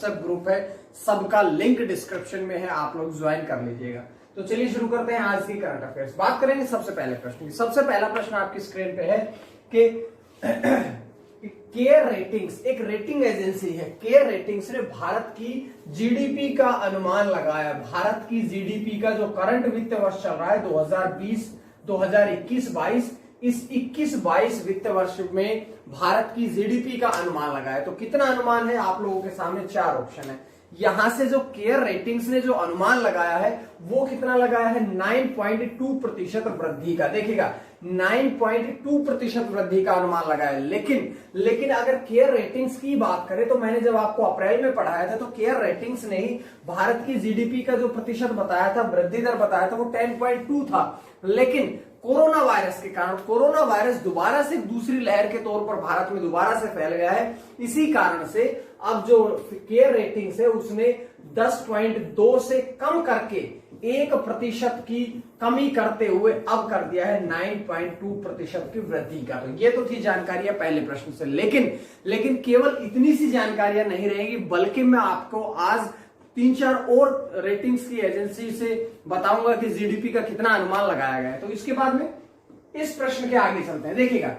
सब ग्रुप है, सबका लिंक डिस्क्रिप्शन में है, आप लोग ज्वाइन कर लीजिएगा। तो चलिए शुरू करते हैं आज की करंट अफेयर्स। बात करेंगे सबसे पहले प्रश्न की। सबसे पहला प्रश्न आपकी स्क्रीन पे है कि केयर रेटिंग्स, एक रेटिंग एजेंसी है, केयर रेटिंग्स ने भारत की जीडीपी का अनुमान लगाया। भारत की जीडीपी का जो करंट वित्त वर्ष चल रहा है 2020 2021-22, इस 21-22 वित्त वर्ष में भारत की जीडीपी का अनुमान लगाया। तो कितना अनुमान है, आप लोगों के सामने चार ऑप्शन है। यहां से जो केयर रेटिंग्स ने जो अनुमान लगाया है वो कितना लगाया है, 9.2% वृद्धि का। देखिएगा 9.2% वृद्धि का अनुमान लगाया। लेकिन अगर केयर रेटिंग्स की बात करें तो मैंने जब आपको अप्रैल में पढ़ाया था तो केयर रेटिंग्स ने ही भारत की जीडीपी का जो प्रतिशत बताया था, वृद्धि दर बताया था, वो 10.2 था। लेकिन कोरोना वायरस के कारण, कोरोना वायरस दोबारा से दूसरी लहर के तौर पर भारत में दोबारा से फैल गया है। इसी कारण से अब जो केयर रेटिंग्स है उसने 10.2 से कम करके 1% की कमी करते हुए अब कर दिया है 9.2% की वृद्धि का। तो ये तो थी जानकारियां पहले प्रश्न से। लेकिन केवल इतनी सी जानकारियां नहीं रहेगी, बल्कि मैं आपको आज 3-4 और रेटिंग्स की एजेंसी से बताऊंगा कि जीडीपी का कितना अनुमान लगाया गया है। तो इसके बाद में इस प्रश्न के आगे चलते हैं। देखिएगा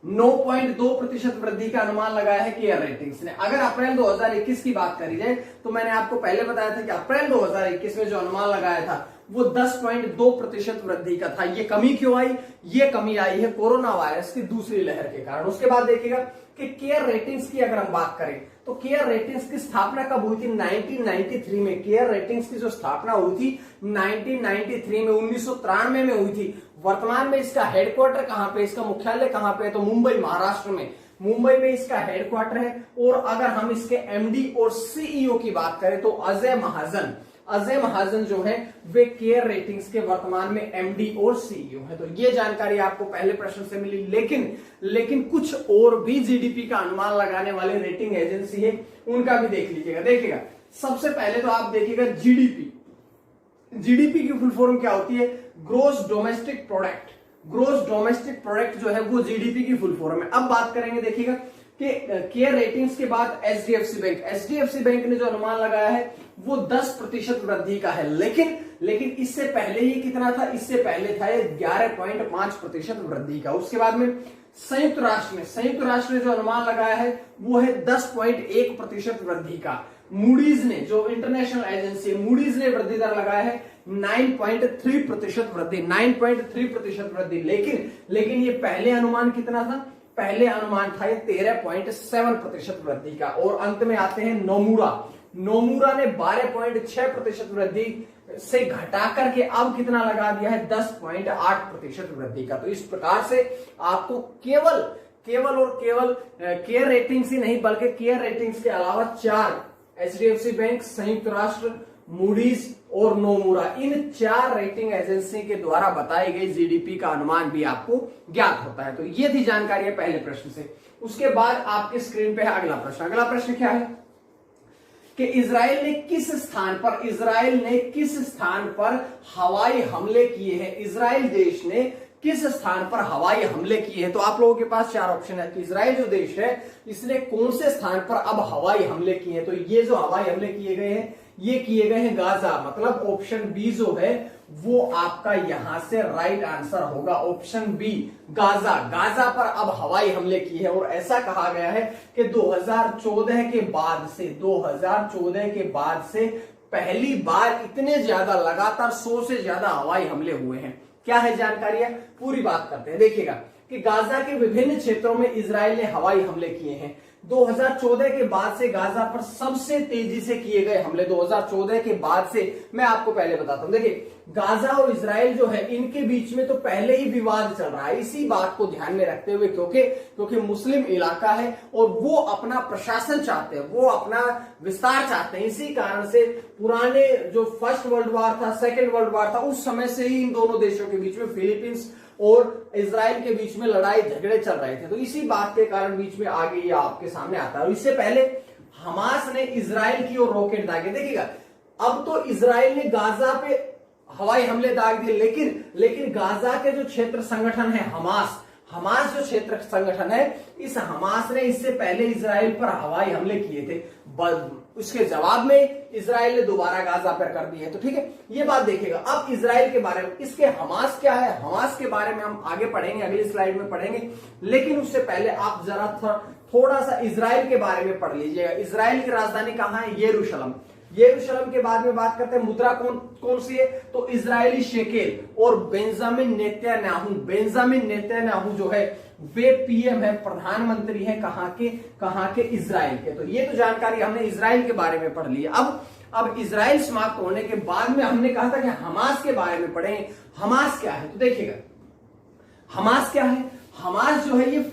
9.2% वृद्धि का अनुमान लगाया है केयर रेटिंग्स ने। अगर अप्रैल 2021 की बात करी जाए तो मैंने आपको पहले बताया था कि अप्रैल 2021 में जो अनुमान लगाया था वो 10.2% वृद्धि का था। ये कमी क्यों आई? ये कमी आई है कोरोना वायरस की दूसरी लहर के कारण। उसके बाद देखिएगा कि केयर रेटिंग्स की अगर हम बात करें तो केयर रेटिंग्स की स्थापना कब हुई थी? 1993 में। केयर रेटिंग्स की जो स्थापना हुई थी 1993 में, 1993 में हुई थी। वर्तमान में इसका हेडक्वार्टर कहां पे, इसका मुख्यालय कहां पे है? तो मुंबई, महाराष्ट्र में। मुंबई में इसका हेडक्वार्टर है। और अगर हम इसके एमडी और सीईओ की बात करें तो अजय महाजन जो है वे केयर रेटिंग्स के वर्तमान में एमडी और सीईओ है। तो ये जानकारी आपको पहले प्रश्न से मिली। लेकिन कुछ और भी जीडीपी का अनुमान लगाने वाले रेटिंग एजेंसी है, उनका भी देख लीजिएगा। देखिएगा सबसे पहले तो आप देखिएगा जीडीपी की फुल फॉर्म क्या होती है? Gross domestic product. Gross domestic product जो है वो जीडीपी की फुल फॉर्म है। अब बात करेंगे देखिएगा कि केयर रेटिंग्स के बाद एचडीएफसी बैंक ने जो अनुमान लगाया है वो 10% वृद्धि का है। लेकिन इससे पहले ये कितना था? इससे पहले था ये 11.5% वृद्धि का। उसके बाद में संयुक्त राष्ट्र ने जो अनुमान लगाया है वो है 10.1% वृद्धि का। मूडीज ने, जो इंटरनेशनल एजेंसी है, मूडीज ने वृद्धि दर लगाया है 9.3% वृद्धि, 9.3% वृद्धि। लेकिन ये पहले अनुमान कितना था? पहले अनुमान था ये 13.7% वृद्धि का। और अंत में आते हैं नोमुरा ने 12.6% वृद्धि से घटा करके अब कितना लगा दिया है? 10.8% वृद्धि का। तो इस प्रकार से आपको केवल केयर रेटिंग्स ही नहीं बल्कि केयर रेटिंग्स के अलावा 4 एचडीएफसी बैंक, संयुक्त राष्ट्र, मूडीज और नोमुरा, इन 4 रेटिंग एजेंसी के द्वारा बताई गई जीडीपी का अनुमान भी आपको ज्ञात होता है। तो ये थी जानकारी है पहले प्रश्न से। उसके बाद आपके स्क्रीन पे है अगला प्रश्न। अगला प्रश्न क्या है कि इजराइल ने किस स्थान पर हवाई हमले किए हैं? इजराइल देश ने किस स्थान पर हवाई हमले किए हैं? तो आप लोगों के पास 4 ऑप्शन है कि इजराइल जो देश है इसने कौन से स्थान पर अब हवाई हमले किए हैं। तो ये जो हवाई हमले किए गए हैं ये किए गए हैं गाजा। मतलब ऑप्शन बी जो है वो आपका यहां से राइट आंसर होगा। ऑप्शन बी गाजा पर अब हवाई हमले किए हैं। और ऐसा कहा गया है कि 2014 के बाद से पहली बार इतने ज्यादा, लगातार 100 से ज्यादा हवाई हमले हुए हैं। क्या है जानकारी है, पूरी बात करते हैं। देखिएगा कि गाजा के विभिन्न क्षेत्रों में इजराइल ने हवाई हमले किए हैं। 2014 के बाद से गाजा पर सबसे तेजी से किए गए हमले 2014 के बाद से, मैं आपको पहले बताता हूं। देखिए गाजा और इजराइल जो है इनके बीच में तो पहले ही विवाद चल रहा है। इसी बात को ध्यान में रखते हुए क्योंकि मुस्लिम इलाका है और वो अपना प्रशासन चाहते हैं, वो अपना विस्तार चाहते हैं। इसी कारण से पुराने जो फर्स्ट वर्ल्ड वॉर था, सेकेंड वर्ल्ड वॉर था, उस समय से ही इन दोनों देशों के बीच में, फिलीपींस और इजराइल के बीच में लड़ाई झगड़े चल रहे थे। तो इसी बात के कारण बीच में आगे ये आपके सामने आता है। और इससे पहले हमास ने इजराइल की ओर रॉकेट दागे। देखिएगा अब तो इजराइल ने गाजा पे हवाई हमले दाग दिए, लेकिन गाजा के जो क्षेत्र संगठन है हमास जो क्षेत्र संगठन है, इस हमास ने इससे पहले इजराइल पर हवाई हमले किए थे, उसके जवाब में इजराइल ने दोबारा गाजा पर कर दिए। तो ठीक है, ये बात देखिएगा। अब इजराइल के बारे में, इसके हमास क्या है, हमास के बारे में हम आगे पढ़ेंगे, अगली स्लाइड में पढ़ेंगे, लेकिन उससे पहले आप जरा थोड़ा सा इजराइल के बारे में पढ़ लीजिएगा। इजराइल की राजधानी कहां है, यरूशलेम। यरूशलेम के बाद में बात करते हैं, मुद्रा कौन सी है, तो इजरायली शेकेल। और बेंजामिन नेतन्याहू जो है वे पीएम है, प्रधानमंत्री है कहां के इजराइल के। तो ये तो जानकारी हमने इजराइल के बारे में पढ़ ली। अब इजराइल समाप्त होने के बाद में हमने कहा था कि हमास के बारे में पढ़ेंगे। हमास क्या है, तो देखिएगा हमास क्या है। हमास जो है ये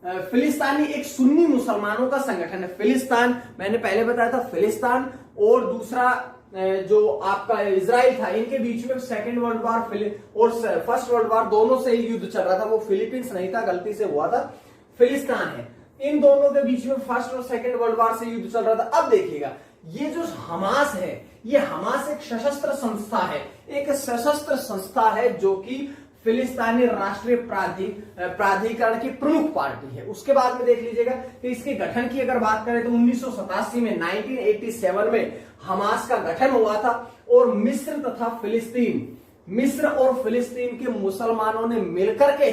फिलिस्तानी एक सुन्नी मुसलमानों का संगठन है। फिलिस्तान मैंने पहले बताया था, फिलिस्तान और दूसरा जो आपका इजराइल था, इनके बीच में सेकेंड वर्ल्ड वॉर और फर्स्ट वर्ल्ड वॉर दोनों से ही युद्ध चल रहा था। वो फिलीपींस नहीं था, गलती से हुआ था, फिलिस्तान है। इन दोनों के बीच में फर्स्ट और सेकेंड वर्ल्ड वॉर से युद्ध चल रहा था। अब देखिएगा, ये जो हमास है, ये हमास एक सशस्त्र संस्था है, एक सशस्त्र संस्था है जो कि फिलिस्तानी राष्ट्रीय प्राधिकरण की प्रमुख पार्टी है। उसके बाद में देख लीजिएगा कि इसके गठन की अगर बात करें तो 1987 में 1987 में हमास का गठन हुआ था और मिस्र और फिलिस्तीन के मुसलमानों ने मिलकर के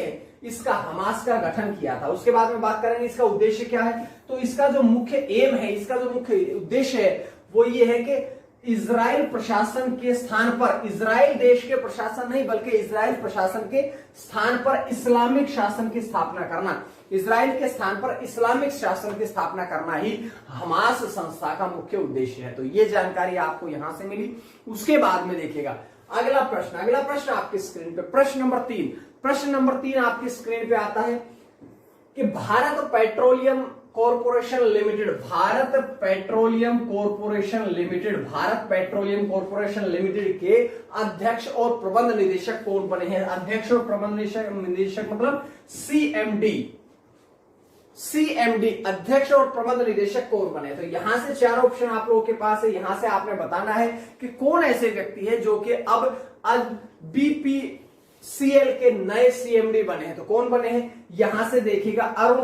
इसका हमास का गठन किया था। उसके बाद में बात करेंगे इसका उद्देश्य क्या है, तो इसका जो मुख्य एम है, इसका जो मुख्य उद्देश्य है वो ये है कि इजराइल प्रशासन के स्थान पर, इजराइल देश के प्रशासन नहीं बल्कि इजराइल प्रशासन के स्थान पर इस्लामिक शासन की स्थापना करना, इजराइल के स्थान पर इस्लामिक शासन की स्थापना करना ही हमास संस्था का मुख्य उद्देश्य है। तो ये जानकारी आपको यहां से मिली। उसके बाद में देखिएगा अगला प्रश्न आपकी स्क्रीन पे, प्रश्न नंबर 3 आपकी स्क्रीन पे आता है कि भारत पेट्रोलियम कॉर्पोरेशन लिमिटेड के अध्यक्ष और प्रबंध निदेशक कौन बने हैं। अध्यक्ष और प्रबंध निदेशक मतलब सीएमडी अध्यक्ष और प्रबंध निदेशक कौन बने। तो यहां से 4 ऑप्शन आप लोगों के पास है, यहां से आपने बताना है कि कौन ऐसे व्यक्ति है जो कि अब बीपीसीएल के नए सीएमडी बने हैं। तो कौन बने हैं, यहां से देखिएगा अरुण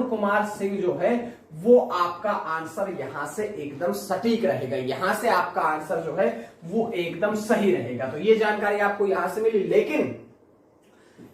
कुमार सिंह जो है वो आपका आंसर यहां से एकदम सटीक रहेगा, यहां से आपका आंसर जो है वो एकदम सही रहेगा। तो ये जानकारी आपको यहां से मिली। लेकिन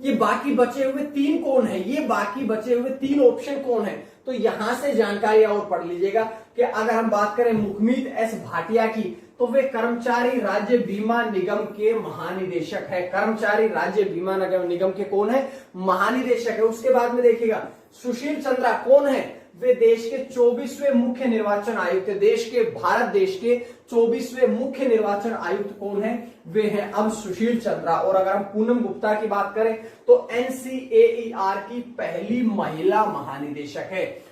ये बाकी बचे हुए 3 कौन है, ये बाकी बचे हुए 3 ऑप्शन कौन है, तो यहां से जानकारी और पढ़ लीजिएगा कि अगर हम बात करें मुखमीत एस भाटिया की, तो वे कर्मचारी राज्य बीमा निगम के महानिदेशक है। कर्मचारी राज्य बीमा निगम के कौन है, महानिदेशक है। उसके बाद में देखिएगा सुशील चंद्रा कौन है, वे देश के 24वें मुख्य निर्वाचन आयुक्त, भारत देश के 24वें मुख्य निर्वाचन आयुक्त कौन है, वे हैं अब सुशील चंद्रा। और अगर हम पूनम गुप्ता की बात करें तो एनसीएईआर की पहली महिला महानिदेशक है।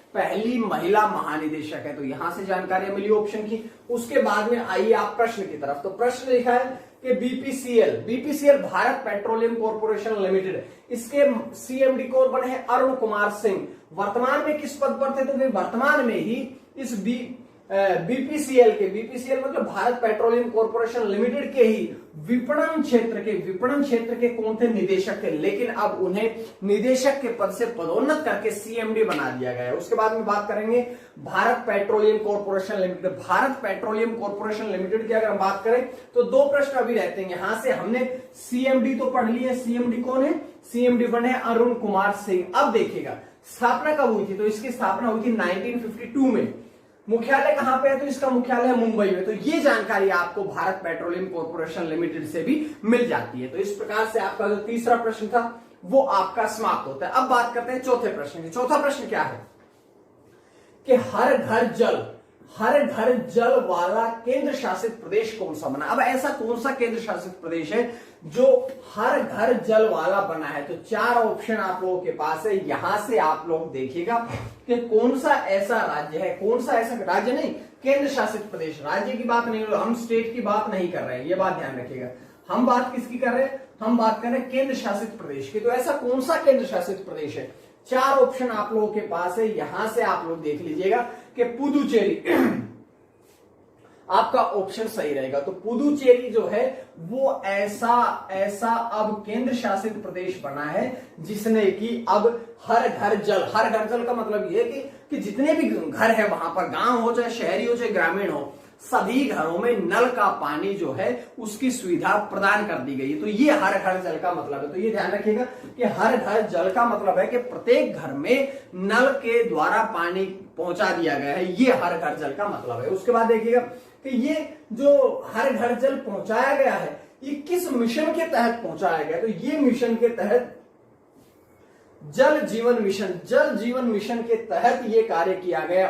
तो यहां से जानकारी मिली ऑप्शन की। उसके बाद में आइए आप प्रश्न की तरफ। तो प्रश्न लिखा है कि BPCL Bharat petroleum corporation limited, इसके सीएमडी कौन बने हैं, अरुण कुमार सिंह। वर्तमान में किस पद पर थे, तो वे वर्तमान में ही इस बीपीसीएल मतलब भारत पेट्रोलियम कॉर्पोरेशन लिमिटेड के ही विपणन क्षेत्र के कौन थे, निदेशक थे। लेकिन अब उन्हें निदेशक के पद से पदोन्नत करके सीएमडी बना दिया गया है। उसके बाद में बात करेंगे भारत पेट्रोलियम कॉर्पोरेशन लिमिटेड की अगर हम बात करें तो 2 प्रश्न अभी रहते हैं। यहां से हमने सीएमडी तो पढ़ ली है, सीएमडी कौन है, सीएमडी बने अरुण कुमार सिंह। अब देखिएगा स्थापना कब हुई थी, तो इसकी स्थापना हुई थी 1952 में। मुख्यालय कहां पे है, तो इसका मुख्यालय है मुंबई में। तो ये जानकारी आपको भारत पेट्रोलियम कॉर्पोरेशन लिमिटेड से भी मिल जाती है। तो इस प्रकार से आपका जो तीसरा प्रश्न था वो आपका समाप्त होता है। अब बात करते हैं चौथे प्रश्न की। चौथा प्रश्न क्या है कि हर घर जल वाला केंद्र शासित प्रदेश कौन सा बना। अब ऐसा कौन सा केंद्र शासित प्रदेश है जो हर घर जल वाला बना है। तो 4 ऑप्शन आप लोगों के पास है। यहां से आप लोग देखिएगा कि कौन सा ऐसा राज्य है, राज्य नहीं, केंद्र शासित प्रदेश। राज्य की बात नहीं, हम स्टेट की बात नहीं कर रहे हैं, ये बात ध्यान रखिएगा। हम बात किसकी कर रहे हैं, हम बात कर रहे हैं केंद्र शासित प्रदेश की। तो ऐसा कौन सा केंद्र शासित प्रदेश है, 4 ऑप्शन आप लोगों के पास है। यहां से आप लोग देख लीजिएगा कि पुदुचेरी, आपका ऑप्शन सही रहेगा। तो पुदुचेरी जो है वो ऐसा अब केंद्र शासित प्रदेश बना है जिसने कि अब हर घर जल का मतलब ये है कि जितने भी घर है वहां पर, गांव हो चाहे शहरी हो चाहे ग्रामीण हो, सभी घरों में नल का पानी जो है उसकी सुविधा प्रदान कर दी गई है। तो ये हर घर जल का मतलब है। तो ये ध्यान रखिएगा कि हर घर जल का मतलब है कि प्रत्येक घर में नल के द्वारा पानी पहुंचा दिया गया है, ये हर घर जल का मतलब है। उसके बाद देखिएगा कि ये जो हर घर जल पहुंचाया गया है ये किस मिशन के तहत पहुंचाया गया, तो ये मिशन के तहत जल जीवन मिशन के तहत ये कार्य किया गया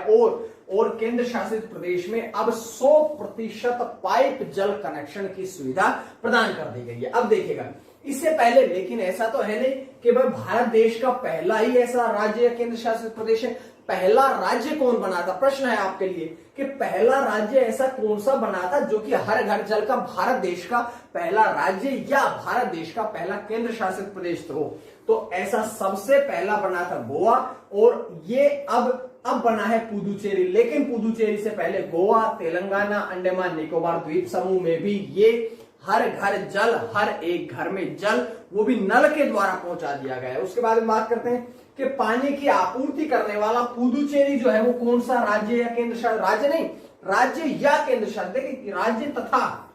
और केंद्र शासित प्रदेश में अब 100% पाइप जल कनेक्शन की सुविधा प्रदान कर दी गई है। अब देखिएगा इससे पहले, लेकिन ऐसा तो है नहीं कि भाई भारत देश का पहला ही ऐसा राज्य या केंद्र शासित प्रदेश है। पहला राज्य कौन बना था, प्रश्न है आपके लिए कि पहला राज्य ऐसा कौन सा बना था जो कि हर घर जल का भारत देश का पहला राज्य या भारत देश का पहला केंद्र शासित प्रदेश हो। तो ऐसा सबसे पहला बना था गोवा और ये अब बना है पुदुचेरी। लेकिन पुदुचेरी से पहले गोवा, तेलंगाना, अंडमान निकोबार द्वीप समूह में भी ये हर घर जल, हर एक घर में जल, वो भी नल के द्वारा पहुंचा दिया गया है। उसके बाद में बात करते हैं कि पानी की आपूर्ति करने वाला पुदुचेरी जो है वो कौन सा राज्य या केंद्र शासित, राज्य नहीं, राज्य या केंद्र शासित, देखिए राज्य तथा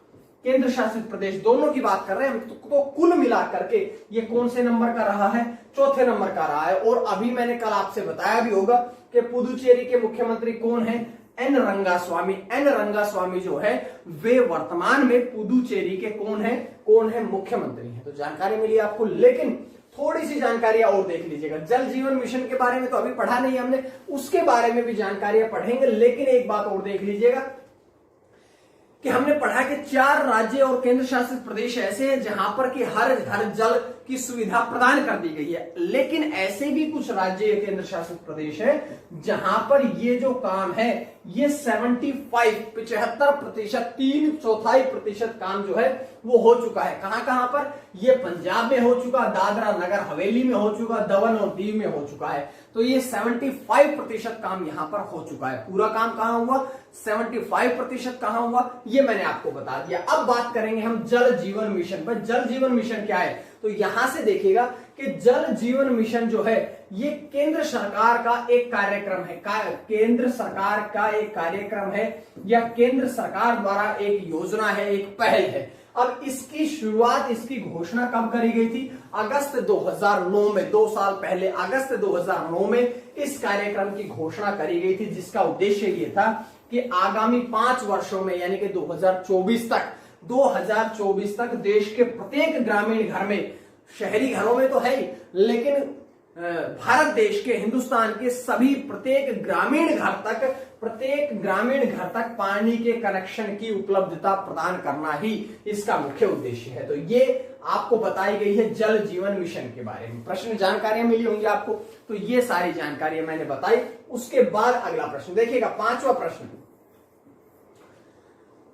केंद्र शासित प्रदेश दोनों की बात कर रहे हैं हम। तो कुल मिलाकर के ये कौन से नंबर का रहा है, चौथे नंबर का रहा है। और अभी मैंने कल आपसे बताया भी होगा कि पुदुचेरी के मुख्यमंत्री कौन है, एन रंगास्वामी जो है वे वर्तमान में पुदुचेरी के कौन है मुख्यमंत्री हैं। तो जानकारी मिली आपको, लेकिन थोड़ी सी जानकारियां और देख लीजिएगा। जल जीवन मिशन के बारे में तो अभी पढ़ा नहीं हमने, उसके बारे में भी जानकारियां पढ़ेंगे। लेकिन एक बात और देख लीजिएगा कि हमने पढ़ा कि 4 राज्य और केंद्र शासित प्रदेश ऐसे हैं जहां पर कि हर घर जल की सुविधा प्रदान कर दी गई है। लेकिन ऐसे भी कुछ राज्य या केंद्र शासित प्रदेश है जहां पर ये जो काम है ये 75% 3/4 काम जो है वो हो चुका है। कहां पर, ये पंजाब में हो चुका, दादरा नगर हवेली में हो चुका, दमन और दीव में हो चुका है। तो ये 75% काम यहां पर हो चुका है। पूरा काम कहां हुआ, 75% कहां हुआ, ये मैंने आपको बता दिया। अब बात करेंगे हम जल जीवन मिशन पर। जल जीवन मिशन क्या है, तो यहां से देखिएगा कि जल जीवन मिशन जो है ये केंद्र सरकार का एक कार्यक्रम है, केंद्र सरकार का एक कार्यक्रम है या केंद्र सरकार द्वारा एक योजना है, एक पहल है। अब इसकी शुरुआत, इसकी घोषणा कब करी गई थी, अगस्त 2009 में, 2 साल पहले अगस्त 2009 में इस कार्यक्रम की घोषणा करी गई थी, जिसका उद्देश्य ये था कि आगामी 5 वर्षों में यानी कि 2024 तक देश के प्रत्येक ग्रामीण घर में, शहरी घरों में तो है ही, लेकिन भारत देश के, हिंदुस्तान के सभी प्रत्येक ग्रामीण घर तक पानी के कनेक्शन की उपलब्धता प्रदान करना ही इसका मुख्य उद्देश्य है। तो ये आपको बताई गई है जल जीवन मिशन के बारे में। प्रश्न जानकारियां मिली होंगी आपको, तो ये सारी जानकारियां मैंने बताई। उसके बाद अगला प्रश्न देखिएगा, 5वां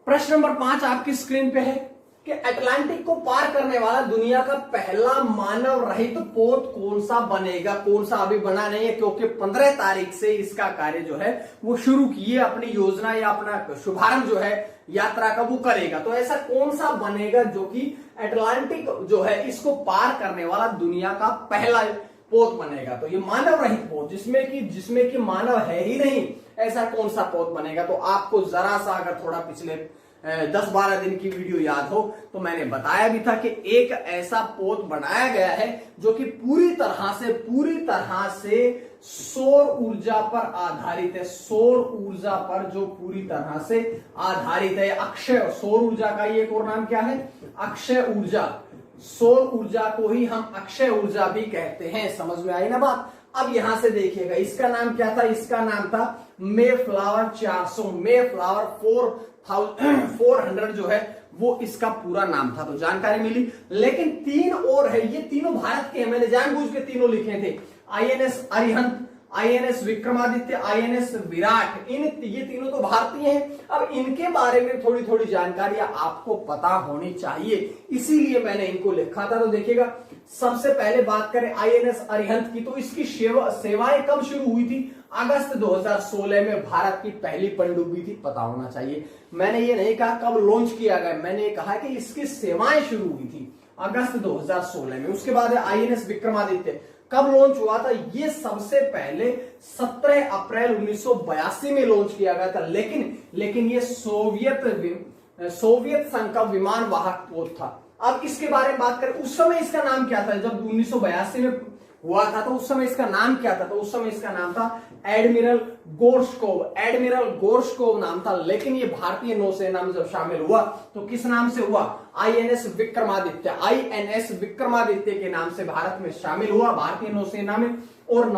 प्रश्न नंबर 5 आपकी स्क्रीन पे है कि अटलांटिक को पार करने वाला दुनिया का पहला मानव रहित पोत कौन सा बनेगा। कौन सा अभी बना नहीं है, क्योंकि 15 तारीख से इसका कार्य जो है वो शुरू किए, अपनी योजना या अपना शुभारंभ जो है यात्रा का वो करेगा। तो ऐसा कौन सा बनेगा जो कि अटलांटिक जो है इसको पार करने वाला दुनिया का पहला पोत बनेगा। तो ये मानव रहित पोत, जिसमें कि मानव है ही नहीं, ऐसा कौन सा पोत बनेगा। तो आपको जरा सा अगर थोड़ा पिछले 10-12 दिन की वीडियो याद हो तो मैंने बताया भी था कि एक ऐसा पोत बनाया गया है जो कि पूरी तरह से सौर ऊर्जा पर आधारित है। सौर ऊर्जा पर जो पूरी तरह से आधारित है। अक्षय, सौर ऊर्जा का ये एक और नाम क्या है, अक्षय ऊर्जा। सौर ऊर्जा को ही हम अक्षय ऊर्जा भी कहते हैं। समझ में आई ना बात। अब यहां से देखिएगा, इसका नाम क्या था, इसका नाम था मेफ्लावर 400, मेफ्लावर 400 जो है वो इसका पूरा नाम था। तो जानकारी मिली। लेकिन 3 और है, ये तीनों भारत के हैं, मैंने जानबूझ के तीनों लिखे थे। INS Arihant, INS Vikramaditya, INS Virat, ये तीनों तो भारतीय हैं। अब इनके बारे में थोड़ी थोड़ी जानकारियां आपको पता होनी चाहिए, इसीलिए मैंने इनको लिखा था। तो देखिएगा, सबसे पहले बात करें आईएनएस अरिहंत की, तो इसकी सेवाएं कब शुरू हुई थी, अगस्त 2016 में भारत की पहली पनडुब्बी थी, पता होना चाहिए। मैंने ये नहीं कहा कब लॉन्च किया गया, मैंने कहा कि इसकी सेवाएं शुरू हुई थी अगस्त 2016 में। उसके बाद आईएनएस विक्रमादित्य कब लॉन्च हुआ था, ये सबसे पहले 17 अप्रैल 1982 में लॉन्च किया गया था, लेकिन ये सोवियत संघ का विमान वाहक पोत था। अब इसके बारे में बात करें, उस समय इसका नाम क्या था, जब 1982 में हुआ था तो उस समय इसका नाम क्या था, तो उस समय इसका नाम था एडमिरल गोर्शकोव नाम था। लेकिन ये भारतीय नौसेना में जब शामिल हुआ तो किस नाम से हुआ, आईएनएस विक्रमादित्य के नाम से भारत में शामिल हुआ भारतीय नौसेना में। और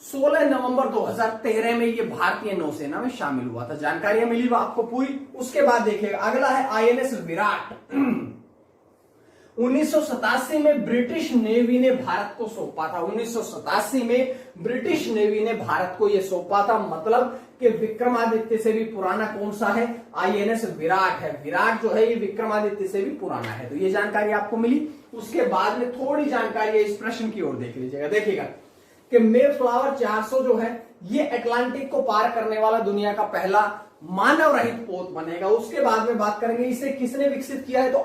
16 नवंबर 2013 में ये भारतीय नौसेना में शामिल हुआ था। जानकारियां मिली आपको पूरी। उसके बाद देखिएगा अगला है आईएनएस विराट। 1987 में ब्रिटिश नेवी ने भारत को सौंपा था। 1987 में ब्रिटिश नेवी ने भारत को यह सौंपा था, मतलब कि विक्रमादित्य से भी पुराना कौन सा है, आईएनएस विराट है। विराट जो है ये विक्रमादित्य से भी पुराना है। तो ये जानकारी आपको मिली। उसके बाद में थोड़ी जानकारी इस प्रश्न की ओर देख लीजिएगा। देखिएगा कि मेफ्लावर 400 जो है ये अटलांटिक को पार करने वाला दुनिया का पहला मानव रहित पोत बनेगा। उसके बाद में बात करेंगे इसे किसने विकसित किया है, तो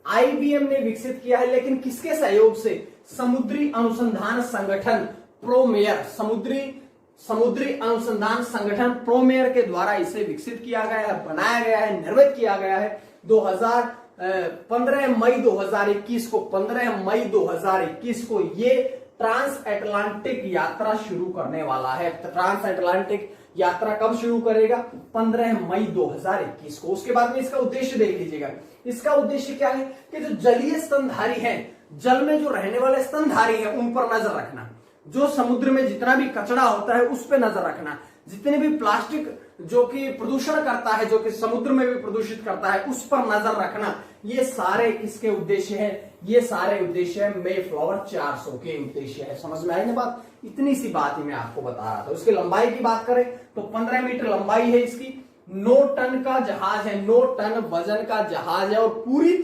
आईबीएम ने विकसित किया है, लेकिन किसके सहयोग से, समुद्री अनुसंधान संगठन प्रोमेयर, समुद्री अनुसंधान संगठन प्रोमेयर के द्वारा इसे विकसित किया गया है, बनाया गया है, निर्मित किया गया है। 15 मई 2021 को ये ट्रांस अटलांटिक यात्रा शुरू करने वाला है। ट्रांस अटलांटिक यात्रा कब शुरू करेगा, 15 मई 2021 को। उसके बाद में इसका उद्देश्य देख लीजिएगा। इसका उद्देश्य क्या है कि जो जलीय स्तनधारी हैं, जल में जो रहने वाले स्तनधारी हैं, उन पर नजर रखना। जो समुद्र में जितना भी कचरा होता है उस पर नजर रखना। जितने भी प्लास्टिक जो कि प्रदूषण करता है, जो कि समुद्र में भी प्रदूषित करता है, उस पर नजर रखना। ये सारे किसके उद्देश्य हैं, ये सारे उद्देश्य है मेफ्लावर 400 के उद्देश्य है। समझ में आई ना बात, इतनी सी बात ही मैं आपको बता रहा था। उसकी लंबाई की बात करें तो 15 मीटर लंबाई है इसकी, 9 टन का जहाज है, 9 टन वजन का जहाज है। और पूरी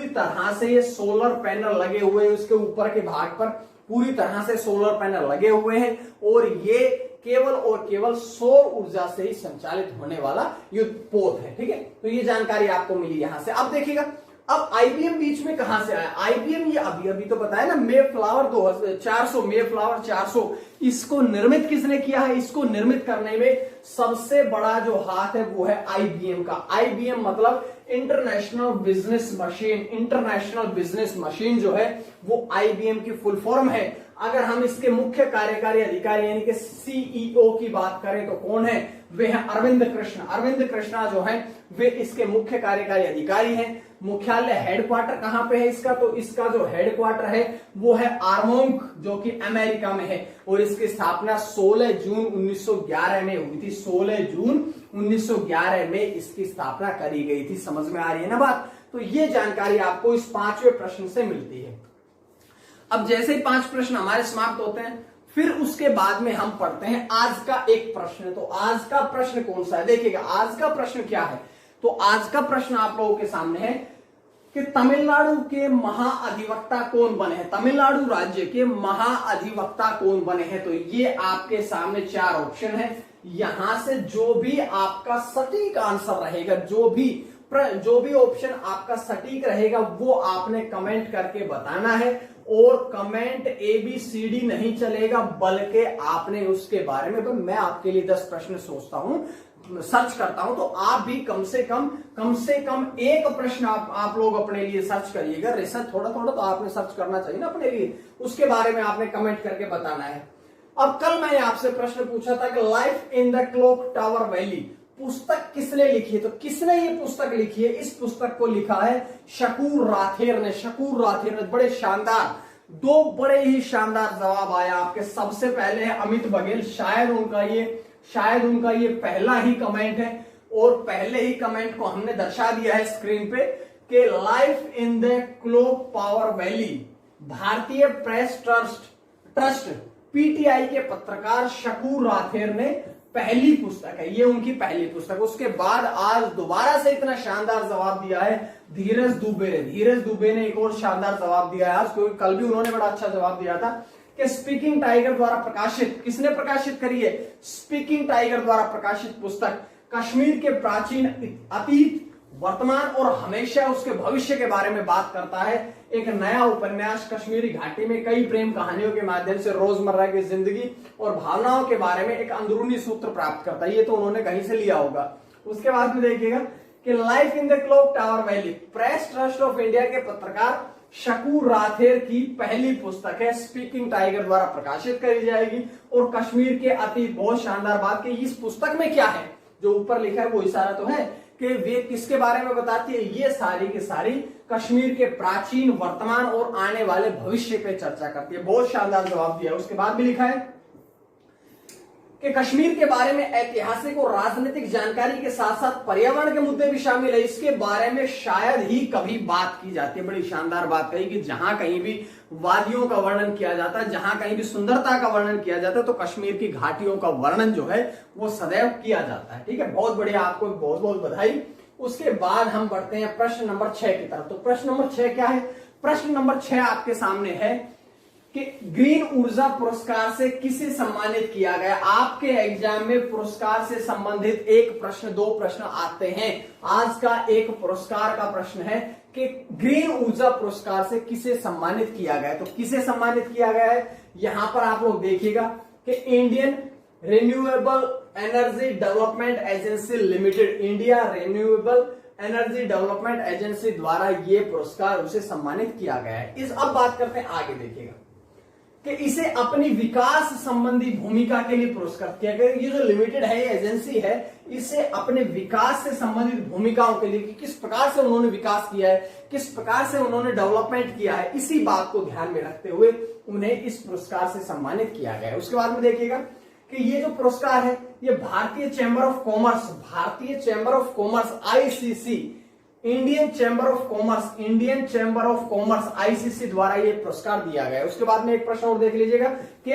तरह से ये सोलर पैनल लगे हुए हैं, उसके ऊपर के भाग पर पूरी तरह से सोलर पैनल लगे हुए हैं। और ये केवल और केवल सौर ऊर्जा से ही संचालित होने वाला युद्ध पोत है। ठीक है, तो ये जानकारी आपको मिली यहां से। अब देखिएगा, अब आईबीएम बीच में कहां से आया। आईबीएम ये अभी तो बताया ना, मेफ्लावर 400 इसको निर्मित किसने किया है, इसको निर्मित करने में सबसे बड़ा जो हाथ है वो है आईबीएम का। आईबीएम मतलब इंटरनेशनल बिजनेस मशीन जो है वो आईबीएम की फुल फॉर्म है। अगर हम इसके मुख्य कार्यकारी अधिकारी यानी कि सीईओ की बात करें तो कौन है, वे हैं अरविंद कृष्णा जो है वे इसके मुख्य कार्यकारी अधिकारी हैं। मुख्यालय हेडक्वार्टर कहां पे है इसका, तो इसका जो हेडक्वार्टर है वो है आर्मोंक जो कि अमेरिका में है। और इसकी स्थापना 16 जून 1911 में हुई थी। 16 जून 1911 में इसकी स्थापना करी गई थी। समझ में आ रही है ना बात। तो ये जानकारी आपको इस 5वें प्रश्न से मिलती है। अब जैसे ही 5 प्रश्न हमारे समाप्त होते हैं, फिर उसके बाद में हम पढ़ते हैं आज का एक प्रश्न। तो आज का प्रश्न कौन सा है, देखिएगा आज का प्रश्न क्या है। तो आज का प्रश्न आप लोगों के सामने है कि तमिलनाडु के महाअधिवक्ता कौन बने हैं, तमिलनाडु राज्य के महाअधिवक्ता कौन बने हैं। तो ये आपके सामने 4 ऑप्शन है। यहां से जो भी आपका सटीक आंसर रहेगा, जो भी ऑप्शन आपका सटीक रहेगा वो आपने कमेंट करके बताना है। और कमेंट ABCD नहीं चलेगा, बल्कि आपने उसके बारे में, तो मैं आपके लिए 10 प्रश्न सोचता हूं, सर्च करता हूं, तो आप भी कम से कम एक प्रश्न आप लोग अपने लिए सर्च करिएगा। रिसर्च थोड़ा तो आपने सर्च करना चाहिए ना अपने लिए, उसके बारे में आपने कमेंट करके बताना है। अब कल मैंने आपसे प्रश्न पूछा था कि life in the clock tower valley पुस्तक किसने लिखी है, तो किसने ये पुस्तक लिखी है। इस पुस्तक को लिखा है शकूर राथेर ने। बड़े शानदार, 2 बड़े ही शानदार जवाब आया आपके। सबसे पहले है अमित बघेल, शायद उनका ये पहला ही कमेंट है। और पहले ही कमेंट को हमने दर्शा दिया है स्क्रीन पे कि life in the clock tower valley भारतीय प्रेस ट्रस्ट PTI के पत्रकार शकूर राथेर ने पहली पुस्तक है, ये उनकी पहली पुस्तक। उसके बाद आज दोबारा से इतना शानदार जवाब दिया है धीरज दुबे ने एक और शानदार जवाब दिया है आज, क्योंकि कल भी उन्होंने बड़ा अच्छा जवाब दिया था कि स्पीकिंग टाइगर द्वारा प्रकाशित, किसने प्रकाशित करी है? स्पीकिंग टाइगर द्वारा प्रकाशित पुस्तक कश्मीर के प्राचीन, अतीत, वर्तमान और हमेशा उसके भविष्य के बारे में बात करता है। एक नया उपन्यास कश्मीरी घाटी में कई प्रेम कहानियों के माध्यम से रोजमर्रा की जिंदगी और भावनाओं के बारे में एक अंदरूनी सूत्र प्राप्त करता है। ये तो उन्होंने कहीं से लिया होगा। उसके बाद में देखिएगा कि life in the clock tower valley press trust of India के पत्रकार शकूर राथेर की पहली पुस्तक है, स्पीकिंग टाइगर द्वारा प्रकाशित करी जाएगी। और कश्मीर के अतीत, बहुत शानदार बात कि इस पुस्तक में क्या है, जो ऊपर लिखा है वो इशारा तो है कि वे किसके बारे में बताती है, ये सारी की सारी कश्मीर के प्राचीन, वर्तमान और आने वाले भविष्य पे चर्चा करती है। बहुत शानदार जवाब दिया। उसके बाद भी लिखा है कि कश्मीर के बारे में ऐतिहासिक और राजनीतिक जानकारी के साथ साथ पर्यावरण के मुद्दे भी शामिल है। इसके बारे में शायद ही कभी बात की जाती है। बड़ी शानदार बात कही कि जहां कहीं भी वादियों का वर्णन किया जाता है, जहां कहीं भी सुंदरता का वर्णन किया जाता है, तो कश्मीर की घाटियों का वर्णन जो है वो सदैव किया जाता है। ठीक है, बहुत बढ़िया, आपको बहुत बहुत बधाई। उसके बाद हम बढ़ते हैं प्रश्न नंबर 6 की तरफ। तो प्रश्न नंबर 6 क्या है? प्रश्न नंबर 6 आपके सामने है कि ग्रीन ऊर्जा पुरस्कार से किसे सम्मानित किया गया? आपके एग्जाम में पुरस्कार से संबंधित एक प्रश्न, दो प्रश्न आते हैं। आज का एक पुरस्कार का प्रश्न है कि ग्रीन ऊर्जा पुरस्कार से किसे सम्मानित किया गया। तो किसे सम्मानित किया गया है, यहां पर आप लोग देखिएगा कि Indian renewable energy development agency limited, India renewable energy development agency द्वारा ये पुरस्कार उसे सम्मानित किया गया है। इस अब बात करते हैं, आगे देखिएगा कि इसे अपनी विकास संबंधी भूमिका के लिए पुरस्कृत किया गया। ये जो लिमिटेड है, ये एजेंसी है, इसे अपने विकास से संबंधित भूमिकाओं के लिए, कि किस प्रकार से उन्होंने विकास किया है, किस प्रकार से उन्होंने डेवलपमेंट किया है, इसी बात को ध्यान में रखते हुए उन्हें इस पुरस्कार से सम्मानित किया गया है। उसके बाद में देखिएगा कि ये जो पुरस्कार है, ये भारतीय चैंबर ऑफ कॉमर्स, भारतीय chamber of commerce ICC, Indian chamber of commerce ICC द्वारा ये पुरस्कार दिया गया है। उसके बाद में एक प्रश्न और देख लीजिएगा कि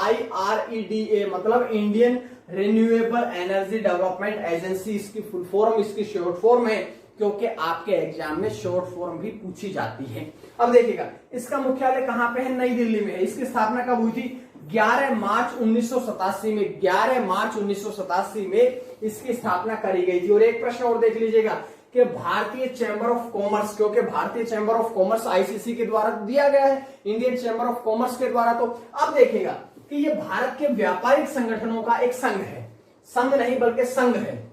आईआरईडीए मतलब Indian renewable energy development agency, इसकी फुल फॉर्म, इसकी शॉर्ट फॉर्म है, क्योंकि आपके एग्जाम में शॉर्ट फॉर्म भी पूछी जाती है। अब देखिएगा इसका मुख्यालय कहां पे है? नई दिल्ली में है। इसकी स्थापना कब हुई थी? 11 मार्च 1987 में, 11 मार्च 1987 में इसकी स्थापना करी गई थी। और एक प्रश्न और देख लीजिएगा कि भारतीय चैंबर ऑफ कॉमर्स, क्योंकि भारतीय चैंबर ऑफ कॉमर्स आईसीसी के द्वारा दिया गया है, इंडियन चैंबर ऑफ कॉमर्स के द्वारा। तो अब देखिएगा कि ये भारत के व्यापारिक संगठनों का एक संघ है, संघ नहीं बल्कि संघ है,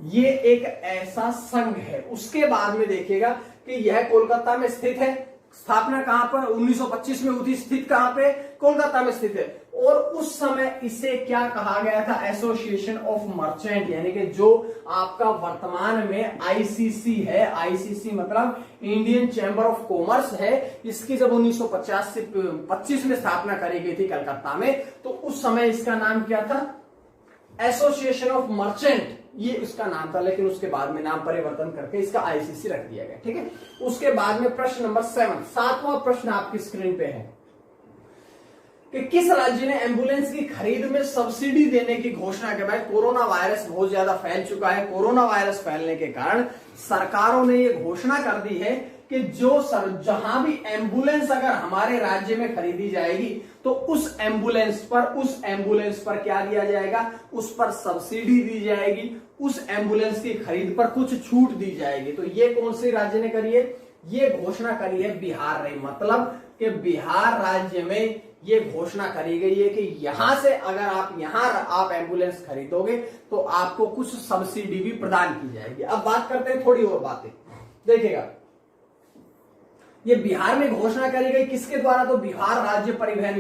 ये एक ऐसा संघ है। उसके बाद में देखिएगा कि यह कोलकाता में स्थित है। स्थापना कहां पर? 1925 में हुई थी। स्थित कहां पे? कोलकाता में स्थित है। और उस समय इसे क्या कहा गया था? एसोसिएशन ऑफ मर्चेंट, यानी कि जो आपका वर्तमान में आईसीसी है, आईसीसी मतलब इंडियन चैंबर ऑफ कॉमर्स है, इसकी जब 1925 में स्थापना करी गई थी कलकत्ता में, तो उस समय इसका नाम क्या था? एसोसिएशन ऑफ मर्चेंट, ये उसका नाम था। लेकिन उसके बाद में नाम परिवर्तन करके इसका आईसीसी रख दिया गया। ठीक है, उसके बाद में प्रश्न नंबर 7, 7वां प्रश्न आपकी स्क्रीन पे है कि किस राज्य ने एम्बुलेंस की खरीद में सब्सिडी देने की घोषणा की? भाई कोरोना वायरस बहुत ज्यादा फैल चुका है। कोरोना वायरस फैलने के कारण सरकारों ने ये घोषणा कर दी है कि जहां भी एम्बुलेंस अगर हमारे राज्य में खरीदी जाएगी तो उस एम्बुलेंस पर क्या दिया जाएगा? उस पर सब्सिडी दी जाएगी, उस एम्बुलेंस की खरीद पर कुछ छूट दी जाएगी। तो ये कौन से राज्य ने करी है? ये घोषणा करी है बिहार ने। मतलब कि बिहार राज्य में ये घोषणा करी गई है कि यहां से अगर आप एम्बुलेंस खरीदोगे तो आपको कुछ सब्सिडी भी प्रदान की जाएगी। अब बात करते हैं थोड़ी और बातें। देखिएगा ये बिहार में घोषणा करी गई किसके द्वारा? तो बिहार राज्य परिवहन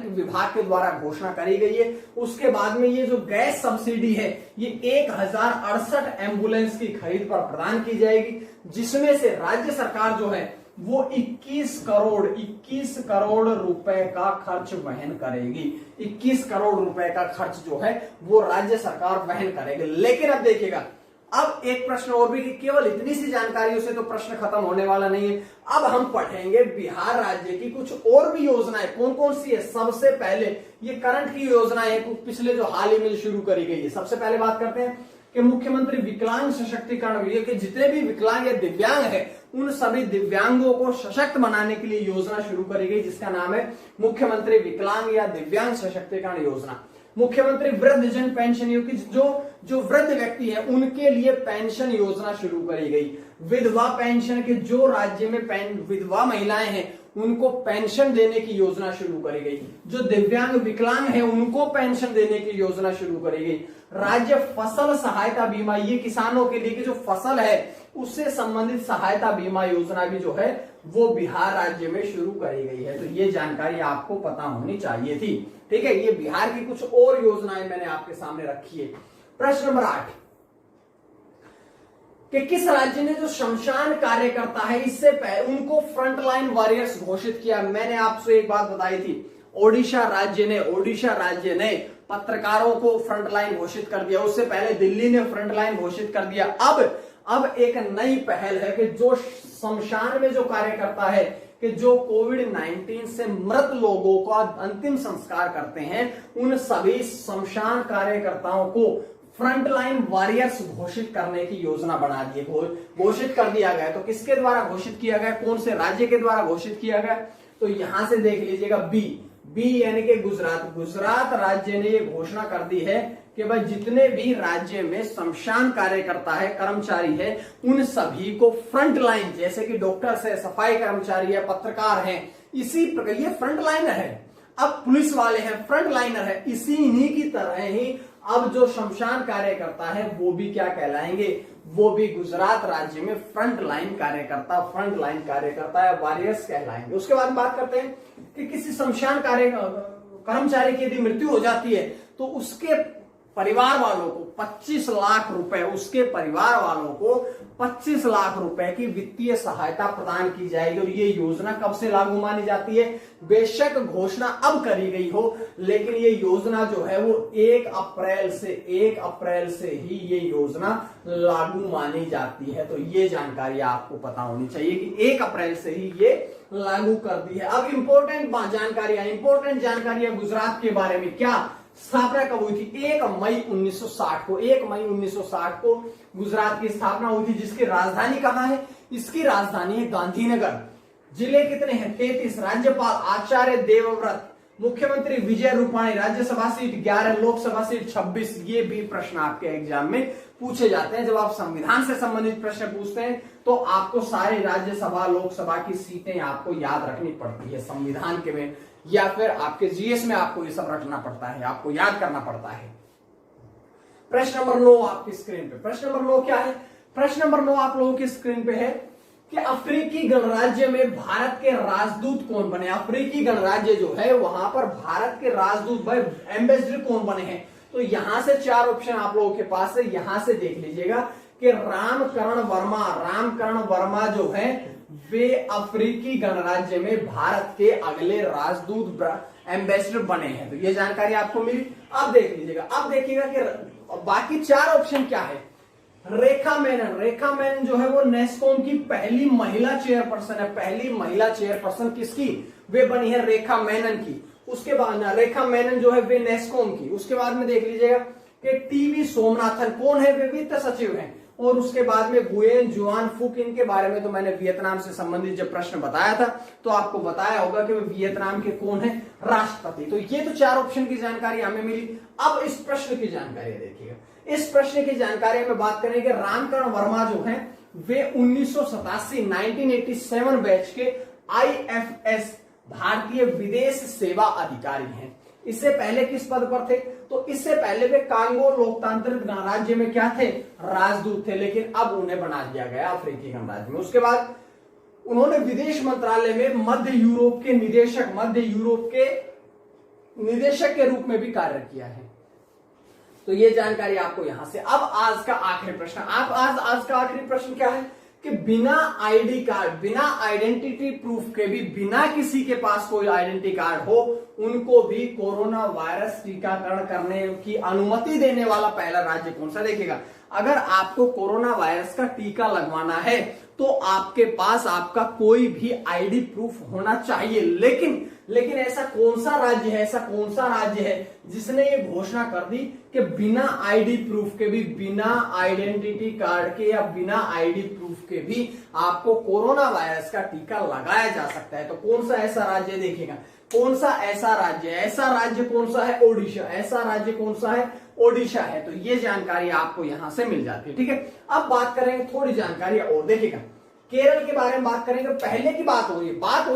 विभाग के द्वारा घोषणा करी गई है। उसके बाद में ये जो गैस सब्सिडी है, ये 1068 एम्बुलेंस की खरीद पर प्रदान की जाएगी, जिसमें से राज्य सरकार जो है वो 21 करोड़ रुपए का खर्च वहन करेगी। 21 करोड़ रुपए का खर्च जो है वो राज्य सरकार वहन करेगी। लेकिन अब देखिएगा, अब एक प्रश्न और भी कि केवल इतनी सी जानकारियों से तो प्रश्न खत्म होने वाला नहीं है। अब हम पढ़ेंगे बिहार राज्य की कुछ और भी योजनाएं। कौन कौन सी है? सबसे पहले ये करंट की योजनाएं हैं, पिछले जो हाल ही में शुरू करी गई है। सबसे पहले बात करते हैं कि मुख्यमंत्री विकलांग सशक्तिकरण, ये कि जितने भी विकलांग या दिव्यांग है उन सभी दिव्यांगों को सशक्त बनाने के लिए योजना शुरू करी गई, जिसका नाम है मुख्यमंत्री विकलांग या दिव्यांग सशक्तिकरण योजना। मुख्यमंत्री वृद्धजन पेंशन योजना, जो वृद्ध व्यक्ति है उनके लिए पेंशन योजना शुरू करी गई। विधवा पेंशन के जो राज्य में विधवा महिलाएं हैं उनको पेंशन देने की योजना शुरू करी गई। जो दिव्यांग विकलांग है उनको पेंशन देने की योजना शुरू करी गई। राज्य फसल सहायता बीमा, ये किसानों के लिए कि जो फसल है उससे संबंधित सहायता बीमा योजना भी जो है वो बिहार राज्य में शुरू करी गई है। तो ये जानकारी आपको पता होनी चाहिए थी। ठीक है, ये बिहार की कुछ और योजनाएं मैंने आपके सामने रखी है। प्रश्न नंबर 8 कि किस राज्य ने जो शमशान कार्यकर्ता है इससे पहले उनको फ्रंटलाइन वॉरियर्स घोषित किया। मैंने आपसे एक बात बताई थी, ओडिशा राज्य ने पत्रकारों को फ्रंटलाइन घोषित कर दिया। उससे पहले दिल्ली ने फ्रंटलाइन घोषित कर दिया। अब एक नई पहल है कि जो शमशान में जो कार्यकर्ता है कि जो कोविड-19 से मृत लोगों का अंतिम संस्कार करते हैं उन सभी शमशान कार्यकर्ताओं को फ्रंटलाइन वॉरियर्स घोषित करने की योजना बना दी, घोषित कर दिया गया। तो किसके द्वारा घोषित किया गया, कौन से राज्य के द्वारा घोषित किया गया? तो यहां से देख लीजिएगा बी यानी कि गुजरात राज्य ने यह घोषणा कर दी है कि भाई जितने भी राज्य में शमशान कार्यकर्ता है, कर्मचारी है, उन सभी को फ्रंट लाइन, जैसे कि डॉक्टर्स है, सफाई कर्मचारी है, पत्रकार हैं, इसी प्रकार ये फ्रंट लाइनर है। अब पुलिस वाले हैं, फ्रंट लाइनर है, इन्हीं की तरह ही अब जो शमशान कार्यकर्ता है वो भी क्या कहलाएंगे, वो भी गुजरात राज्य में फ्रंट लाइन कार्यकर्ता या वॉरियर्स कहलाएंगे। उसके बाद बात करते हैं कि किसी शमशान कर्मचारी की यदि मृत्यु हो जाती है तो उसके परिवार वालों को 25 लाख रुपए, उसके परिवार वालों को 25 लाख रुपए की वित्तीय सहायता प्रदान की जाएगी। और ये योजना कब से लागू मानी जाती है? बेशक घोषणा अब करी गई हो, लेकिन ये योजना जो है वो 1 अप्रैल से ही ये योजना लागू मानी जाती है। तो ये जानकारी आपको पता होनी चाहिए कि 1 अप्रैल से ही ये लागू कर दी है। अब इंपॉर्टेंट जानकारियां गुजरात के बारे में। क्या स्थापना कब हुई थी? 1 मई 1960 को गुजरात की स्थापना हुई थी, जिसकी राजधानी कहां है? इसकी राजधानी है गांधीनगर। जिले कितने हैं? 33। राज्यपाल आचार्य देवव्रत, मुख्यमंत्री विजय रूपाणी, राज्यसभा सीट 11, लोकसभा सीट 26। ये भी प्रश्न आपके एग्जाम में पूछे जाते हैं। जब आप संविधान से संबंधित प्रश्न पूछते हैं तो आपको सारी राज्यसभा लोकसभा की सीटें आपको याद रखनी पड़ती है संविधान के में, या फिर आपके जीएस में आपको ये सब रखना पड़ता है, आपको याद करना पड़ता है। प्रश्न नंबर 9 आपकी स्क्रीन पे। प्रश्न नंबर 9 क्या है? प्रश्न नंबर 9 आप लोगों की स्क्रीन पे है कि अफ्रीकी गणराज्य में भारत के राजदूत कौन बने? अफ्रीकी गणराज्य जो है वहां पर भारत के राजदूत एम्बेसडर कौन बने हैं? तो यहां से 4 ऑप्शन आप लोगों के पास है। यहां से देख लीजिएगा कि रामकरण वर्मा जो है वे अफ्रीकी गणराज्य में भारत के अगले राजदूत एम्बेसडर बने हैं। तो ये जानकारी आपको मिली। अब देख लीजिएगा, अब देखिएगा कि बाकी 4 ऑप्शन क्या है। रेखा मेनन जो है वो नेस्कॉम की पहली महिला चेयरपर्सन है। पहली महिला चेयरपर्सन किसकी? वे बनी है रेखा मेनन की। उसके बाद रेखा मेनन जो है वे नेस्कॉम की। उसके बाद में देख लीजिएगा कि टीवी सोमनाथन कौन है? वे वित्त सचिव हैं। और उसके बाद में गुयेन जुआन फुक, इनके बारे में तो मैंने वियतनाम से संबंधित जब प्रश्न बताया था तो आपको बताया होगा कि वे वियतनाम के कौन है? राष्ट्रपति। तो ये तो 4 ऑप्शन की जानकारी हमें मिली। अब इस प्रश्न की जानकारी देखिएगा। इस प्रश्न की जानकारी में बात करेंगे रामकरण वर्मा जो है वे 1987 बैच के IFS भारतीय विदेश सेवा अधिकारी हैं। इससे पहले किस पद पर थे? तो इससे पहले वे कांगो लोकतांत्रिक गणराज्य में क्या थे? राजदूत थे, लेकिन अब उन्हें बना दिया गया अफ्रीकी गणराज्य में। उसके बाद उन्होंने विदेश मंत्रालय में मध्य यूरोप के निदेशक के रूप में भी कार्य किया है। तो ये जानकारी आपको यहां से। अब आज का आखिरी प्रश्न, आज का आखिरी प्रश्न क्या है कि बिना आईडी कार्ड, बिना आइडेंटिटी प्रूफ के भी, बिना किसी के पास कोई आइडेंटिटी कार्ड हो, उनको भी कोरोना वायरस टीकाकरण करने की अनुमति देने वाला पहला राज्य कौन सा? देखिएगा, अगर आपको कोरोना वायरस का टीका लगवाना है तो आपके पास आपका कोई भी आईडी प्रूफ होना चाहिए। लेकिन ऐसा कौन सा राज्य है जिसने ये घोषणा कर दी कि बिना आईडी प्रूफ के भी, बिना आइडेंटिटी कार्ड के या बिना आईडी प्रूफ के भी आपको कोरोना वायरस का टीका लगाया जा सकता है। तो कौन सा ऐसा राज्य देखिएगा, कौन सा ऐसा राज्य कौन सा है? ओडिशा। ऐसा राज्य कौन सा है? ओडिशा है। तो ये जानकारी आपको यहां से मिल जाती है। ठीक है, अब बात करेंगे थोड़ी जानकारी और देखिएगा, केरल के बारे में बात करेंगे। पहले की बात हो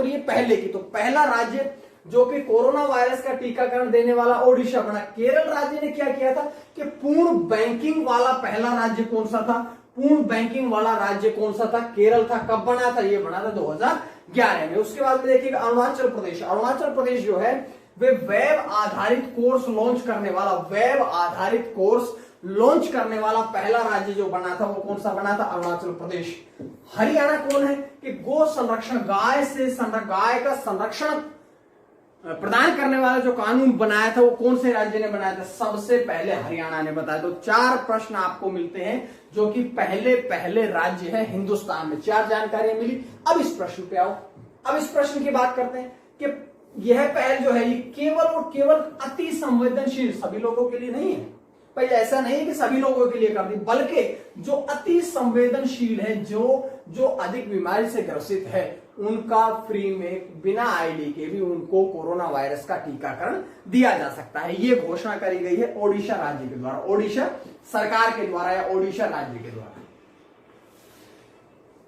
रही है पहले की। तो पहला राज्य जो कि कोरोना वायरस का टीकाकरण देने वाला ओडिशा बना। केरल राज्य ने क्या किया था कि पूर्ण बैंकिंग वाला पहला राज्य कौन सा था? पूर्ण बैंकिंग वाला राज्य कौन सा था? केरल था। कब बना था? ये बना था 2011 में। उसके बाद में देखिएगा अरुणाचल प्रदेश। अरुणाचल प्रदेश जो है वे वेब आधारित कोर्स लॉन्च करने वाला पहला राज्य जो बना था वो कौन सा बना था? अरुणाचल प्रदेश। हरियाणा कौन है कि गो संरक्षण, गाय का संरक्षण प्रदान करने वाला जो कानून बनाया था वो कौन से राज्य ने बनाया था? सबसे पहले हरियाणा ने बताया। तो 4 प्रश्न आपको मिलते हैं जो कि पहले राज्य है हिंदुस्तान में। 4 जानकारियां मिली। अब इस प्रश्न पे आओ। अब इस प्रश्न की बात करते हैं कि यह पहल जो है ये केवल और केवल अति संवेदनशील, सभी लोगों के लिए नहीं है। भाई ऐसा नहीं है कि सभी लोगों के लिए कर दी, बल्कि जो अति संवेदनशील है, जो अधिक बीमारी से ग्रसित है, उनका फ्री में बिना आईडी के भी उनको कोरोना वायरस का टीकाकरण दिया जा सकता है। ये घोषणा करी गई है ओडिशा राज्य के द्वारा, ओडिशा सरकार के द्वारा या ओडिशा राज्य के द्वारा।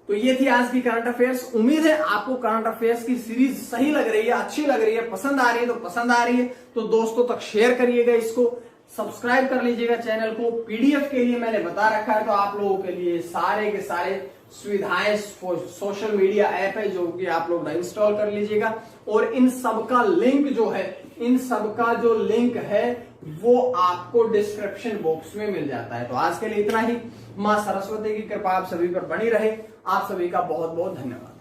तो ये थी आज की करंट अफेयर्स। उम्मीद है आपको करंट अफेयर्स की सीरीज सही लग रही है, अच्छी लग रही है, पसंद आ रही है। तो पसंद आ रही है तो दोस्तों तक शेयर करिएगा, इसको सब्सक्राइब कर लीजिएगा चैनल को। पीडीएफ के लिए मैंने बता रखा है, तो आप लोगों के लिए सारे के सारे सुविधाएं सोशल मीडिया ऐप है जो कि आप लोग इंस्टॉल कर लीजिएगा। और इन सब का लिंक जो है वो आपको डिस्क्रिप्शन बॉक्स में मिल जाता है। तो आज के लिए इतना ही। मां सरस्वती की कृपा आप सभी पर बनी रहे। आप सभी का बहुत बहुत धन्यवाद।